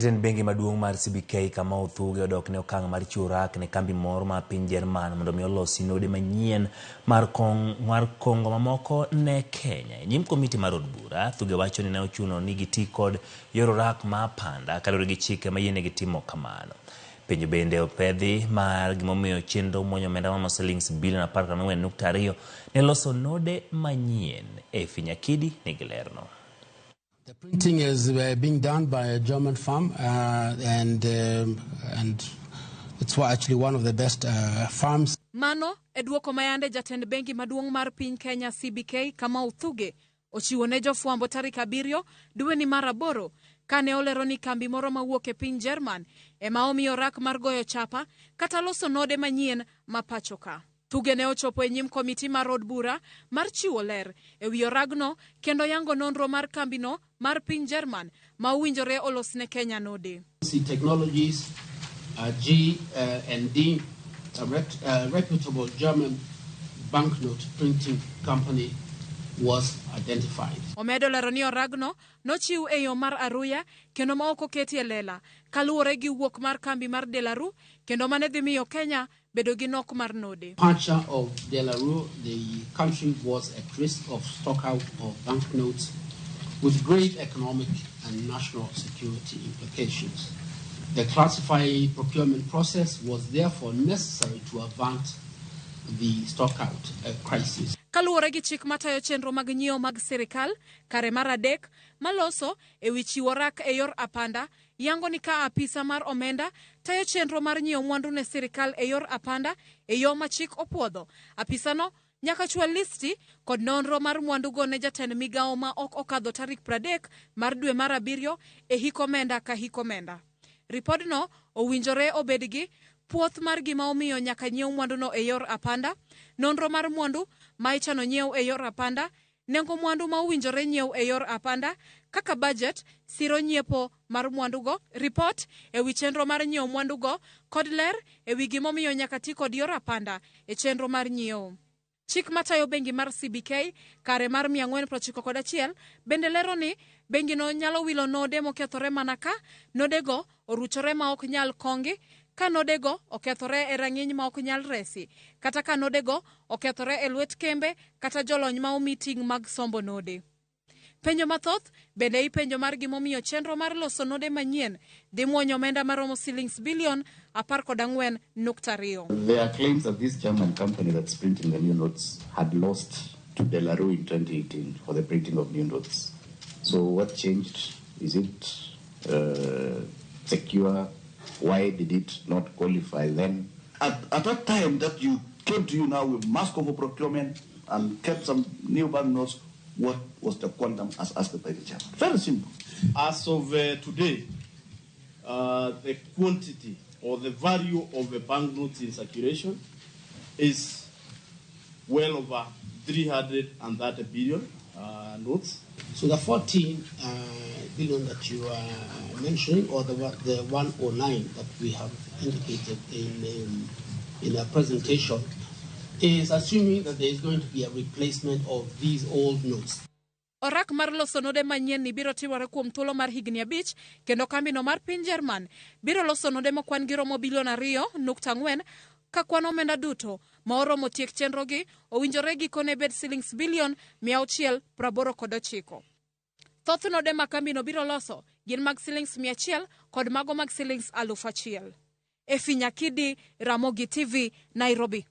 Bengi maduong' mar CBK Kamau Thuge odok ne okang' mar chiwo rak ne kambi moro ma piny Jerman mondo mi olosi node manyien mar kongo mamoko ne Kenya. Nyim komiti mar od bura, Thuge wacho ni ne ochuno ni giti kod yoro rak ma panda kaluwore gi chike mayienegi timo kamano. Penjo bende opedhi mar gimomiyo chenro muonyo omenda ma shillings bilion 14.2 ne loso node manyien. Finyakidi nigi lerno. The printing is being done by a German firm, and it's actually one of the best firms. Mano eduoko mayande jatend bengi maduong' mar piny Kenya CBK Kamau Thuge ochiwo ne jofwambo tarik 7 dwe ni mar 8 kane olero ni kambi moro mawuok e piny Jerman ema omiyo rak mar goyo chapa kata loso node manyien ma pachoka. Thuge ne ochopo e nyim komiti mar od bura mar chiwo ler e wi oragno kendo yango nonro mar kambino mar piny Jerman ma owinjore olos ne Kenya node. Technologies, G&D, a reputable German banknote printing company was identified. Omedo lero ni oragno nochiw e yo mar aruya kendo ma ok oketi e lela kaluwore gi wuok mar kambi mar Delaru kendo mane dhi miyo Kenya bedo gi nok mar node. Departure of Delaru, the country was at risk of stockout of banknotes with great economic and national security implications. The classified procurement process was therefore necessary to avert the stockout crisis. Kaluwore gi chik matayo chenro mag nyiewo mag sirikal, kare mar 3 maloso e wi chiwo rak e yor apanda yango ni ka apisa mar omenda tayo chenro mar nyiewo mwandu ne sirikal e yor apanda e yo ma chik opuodho. Apisano nyaka chwal listi kod nonro mar mwandugo ne jatend migawo ma ok okadho tarik 30 mar dwe mar 7 e hik omenda ka hik omenda. Ripodno owinjore obed gi puoth mar gima omiyo nyaka nyiew mwanduno e yor apanda, nonro mar mwandu ma ichano nyiew e yor apanda, nengo mwandu ma owinjore nyiew e yor apanda, kaka budget, siro nyiepo mar mwandugo, report e wi chenro mar nyiew mwandugo, kod ler e wi gimomiyo nyaka ti kod yor apanda e chenro mar nyiew. Chik matayo bengi mar CBK kare mar 491 bende lero ni bengi no nyalo wilo node mokethore mana ka nodego oruchore ma ok nyal kongi, ka nodego okethore e rang'iny ma ok nyal resi, kata ka nodego okethore e lwet kembe kata jolony ma omi ting' mag sombo node. Penjo mathoth bende ipenjo mar gimomiyo chenro mar loso node manyien dhi muonyo omenda maromo shillings bilion 14.2. There are claims that this German company that's printing the new notes had lost to Delaru in 2018 for the printing of new notes. So what changed? Is it secure? Why did it not qualify then? At that time that you came to you now with mask over procurement and kept some new banknotes, what was the quantum as asked by the chairman? Very simple. As of today, the quantity or the value of the banknotes in circulation is well over 330 billion notes. So the 14 billion that you are mentioning, or the 109 that we have indicated in a presentation, is assuming that there is going to be a replacement of these old notes. Orak mar loso node manyien ni biro timore kuom thuolo mar higni 5 kendo kambino mar piny Jerman biro loso node mokwan gi romo bilion 2.4 ka kwan omenda duto ma oromo tiek chenrogi owinjore gikone bed shillings bilion 689. Thoth node ma kambino biro loso gin mag shillings 100 kod mago mag shillings 1,000. Finyakidi, Ramogi TV, Nairobi.